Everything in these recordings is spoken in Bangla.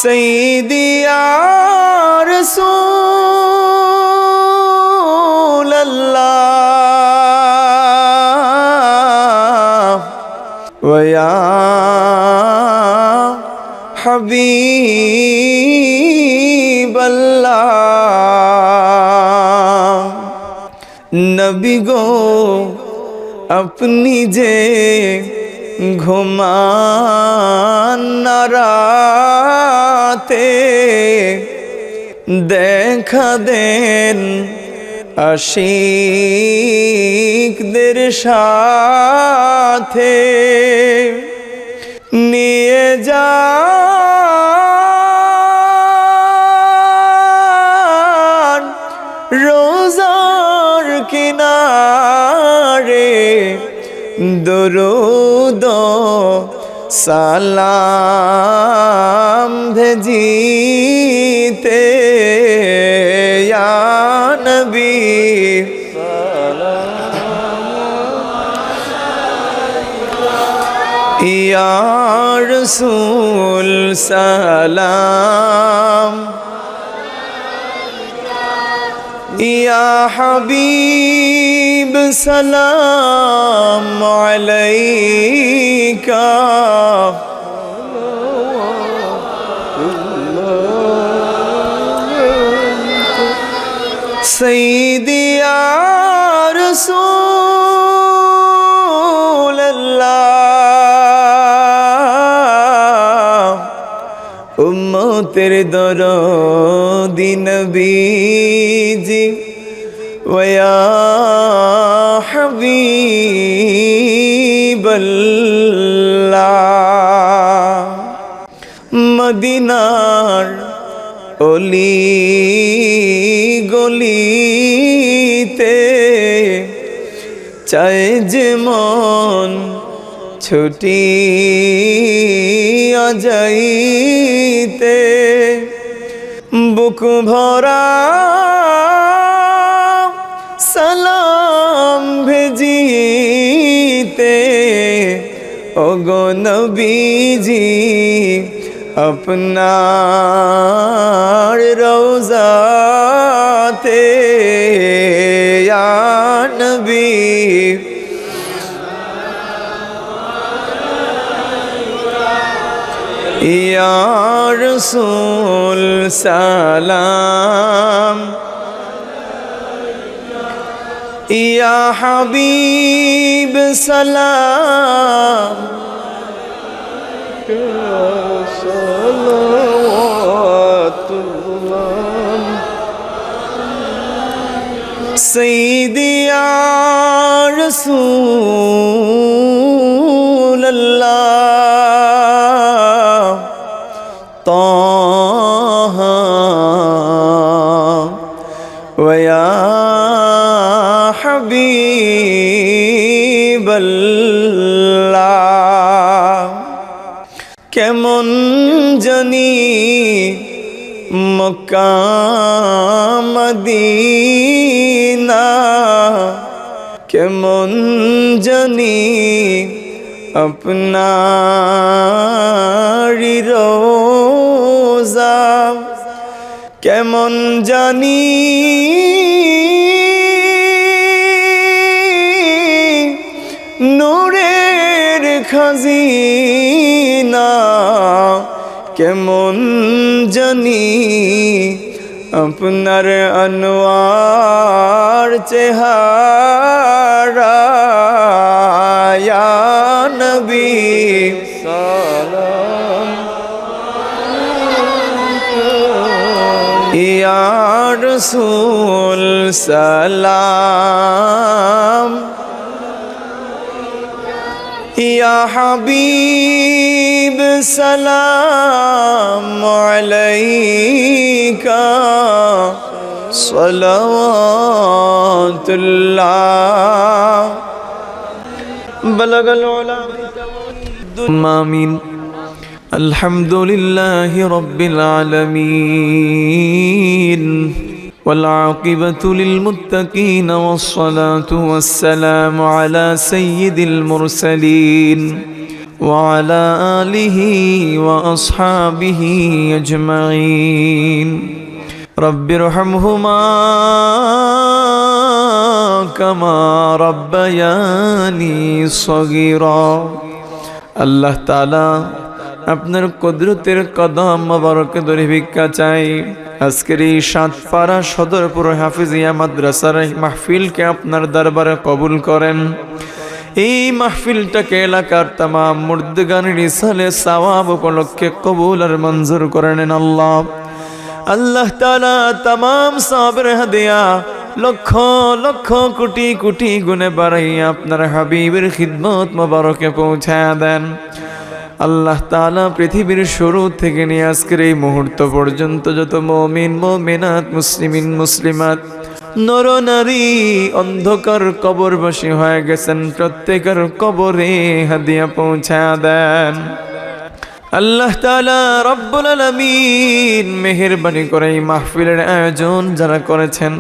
सय्यदी या रसूल अल्लाह व या हबीब अल्लाह। नबी गो अपनी जे घुमान राते দেখা দেন আশিকদের সাথে নিয়ে যান রোজার কিনারে দরুদ সালাম ভেজিতে ইয়া নবী ইয়া রাসূল সালাম ইয়া হাবিব সালাম আলাইকা सय्यदी या रसूल अल्लाह उम्मतेर दरदी नबीजी व या हबीब अल्लाह। मदीनार অলি গলিতে চায় যে মন ছুটি যাইতে বুক ভরা সালাম ভেজিতে ওগো নবীজি আপনার রওজাতে ইয়া নবী ইয়া রাসূল সালাম ইয়া হাবিব সালাম सय्यदी या रसूल अल्लाह ताहा व या हबीब अल्लाह। কেমন জানি মক্কা মদিনা কেমন জানি আপনার রোজা কেমন জানি নূরের খাজিনা কেমন জানি আপনার আনোয়ার চেহারা ইয়া নবী সালাম ইয়া রাসূল সালাম ইয়া হাবিব সালাম আলাইকা সালাওয়াতুল্লাহ বালাগাল উলা আমিন। আলহামদুলিল্লাহি রাব্বিল আলামিন والعاقبة للمتقين والصلاة والسلام على سيد المرسلين وعلى آله وأصحابه أجمعين رب ارحمهما كما ربياني صغيرا আল্লাহ তাআলা আপনার কুদরতের কদম মোবারক ধরে ভিক্ষা চাই আজকের এই সাতপাড়া সদরপুর হাফিজিয়া মাদ্রাসার মাহফিলকে আপনার দরবারে কবুল করেন। এই মাহফিলটাকে এলাকার তামাম মুর্দগানের ইসালে সওয়াব উপলক্ষে কবুল আর মঞ্জুর করে নেন আল্লাহ। আল্লাহ তাআলা তামাম সওয়াবের হাদিয়া লক্ষ লক্ষ কোটি কোটি গুণে বাড়াইয়া আপনার হাবিবের খিদমত মোবারকে পৌঁছায়া দেন। আল্লাহ তাআলা পৃথিবীর শুরু থেকে নিয়ে আজকের এই মুহূর্ত পর্যন্ত যত মুমিন মুমিনাত মুসলিমিন মুসলিমাত নর নারী অন্ধকার কবরবাসী হয়ে গেছেন প্রত্যেকের কবরে হাদিয়া পৌঁছায়া দেন। আল্লাহ তাআলা রব্বুল আলামিন মেহেরবানি করে এই মাহফিলের আয়োজন যারা করেছেন,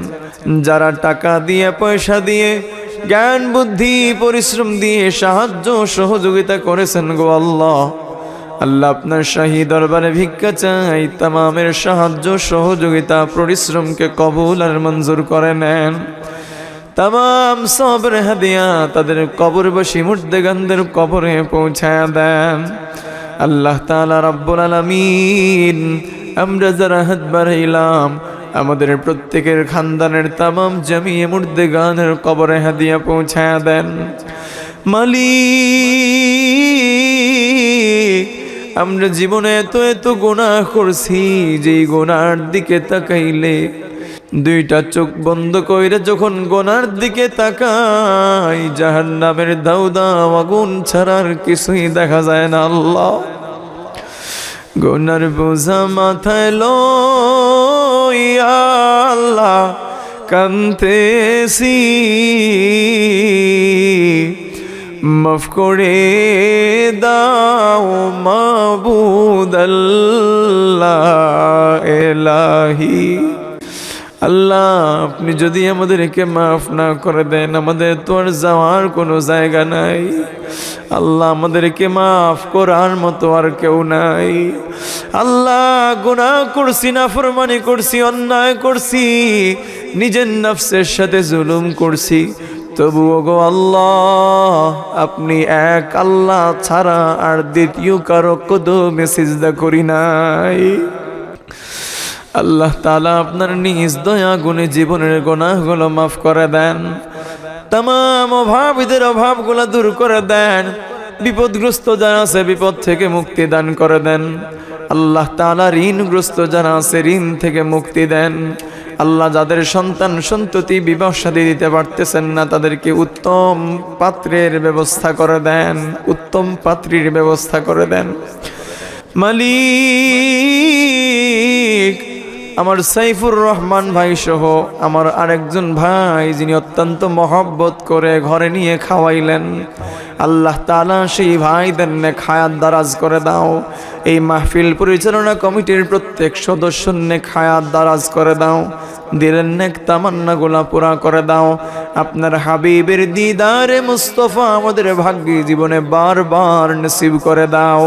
যারা টাকা দিয়ে পয়সা দিয়ে জ্ঞান বুদ্ধি পরিশ্রম দিয়ে সাহায্য সহযোগিতা করেছেন গো আল্লাহ, আল্লাহ আপনার শাহী দরবারে ভিক্ষা চাই তামামের সাহায্য সহযোগিতা পরিশ্রমকে কবুল আর মঞ্জুর করে নেন। তামাম সওয়াবের হাদিয়া তাদের কবরবাসী মুর্দেগানদের কবরে পৌঁছায়া দেন। আল্লাহ তাআলা রব্বুল আলামিন আমরা যারা হাত বাড়াইলাম আমাদের প্রত্যেকের খানদানের তামাম জামিয়ে মুর্দেগানের কবরে হাদিয়া পৌঁছায়া দেন। মালিক আমরা জীবনে এত এত গুনাহ করছি যেই গুনার দিকে তাকাইলে দুইটা চোখ বন্ধ কইরা যখন গুনার দিকে তাকাই জাহান্নামের দাউদা আগুন ছাড়ার কিছুই দেখা যায় না আল্লাহ। গুনার বোঝা মাথায় লইয়া আল্লাহ কান্তেছি, মাফ করে দাও মাবুদ আল্লাহ ইলাহি। আল্লাহ আপনি যদি আমাদেরকে মাফ না করে দেন আমাদের তো আর যাওয়ার কোনো জায়গা নাই। আল্লাহ আমাদেরকে মাফ করার মতো আর কেউ নাই। আল্লাহ গুনাহ করছি, নাফরমানি করছি, অন্যায় করছি, নিজের নফসের সাথে জুলুম করছি, তবুও গো আল্লাহ আপনি এক আল্লাহ ছাড়া আর দ্বিতীয় কারো কদমে সিজদা করি নাই। আল্লাহ তাআলা আপনার নিজ দয়া গুণে জীবনের গুনাহগুলো মাফ করে দেন, তামাম অভাবীদের অভাবগুলো দূর করে দেন, বিপদগ্রস্ত যারা আছে বিপদ থেকে মুক্তি দান করে দেন। আল্লাহ তাআলা ঋণগ্রস্ত যারা আছে ঋণ থেকে মুক্তি দেন। আল্লাহ যাদের সন্তান সন্ততি বিবাহ শাদী দিতে পারতেছেন না তাদেরকে উত্তম পাত্রের ব্যবস্থা করে দেন, উত্তম পাত্রীর ব্যবস্থা করে দেন। মালিক আমার সাইফুর রহমান ভাই সহ আমার আরেকজন ভাই যিনি অত্যন্ত মহব্বত করে ঘরে নিয়ে খাওয়াইলেন, আল্লাহ তাআলা সেই ভাইদের নেক হায়াত দারাজ করে দাও। এই মাহফিল পরিচালনা কমিটির প্রত্যেক সদস্য নেক হায়াত দারাজ করে দাও, দিলের নেক তামান্নাগুলা পুরা করে দাও। আপনার হাবিবের দিদারে মুস্তাফা আমাদের ভাগ্যে জীবনে বারবার নসিব করে দাও।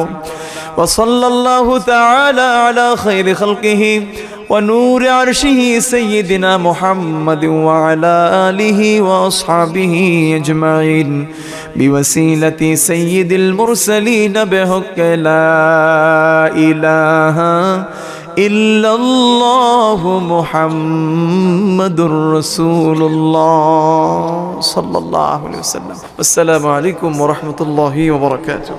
ওয়া সাল্লাল্লাহু তাআলা আলা খায়রি খালকিহি ونور عرشه سيدنا محمد وعلى آله وأصحابه أجمعين بوسيلة سيد المرسلين بحق لا إله إلا الله محمد رسول الله صلى الله عليه وسلم. السلام عليكم ورحمة الله وبركاته.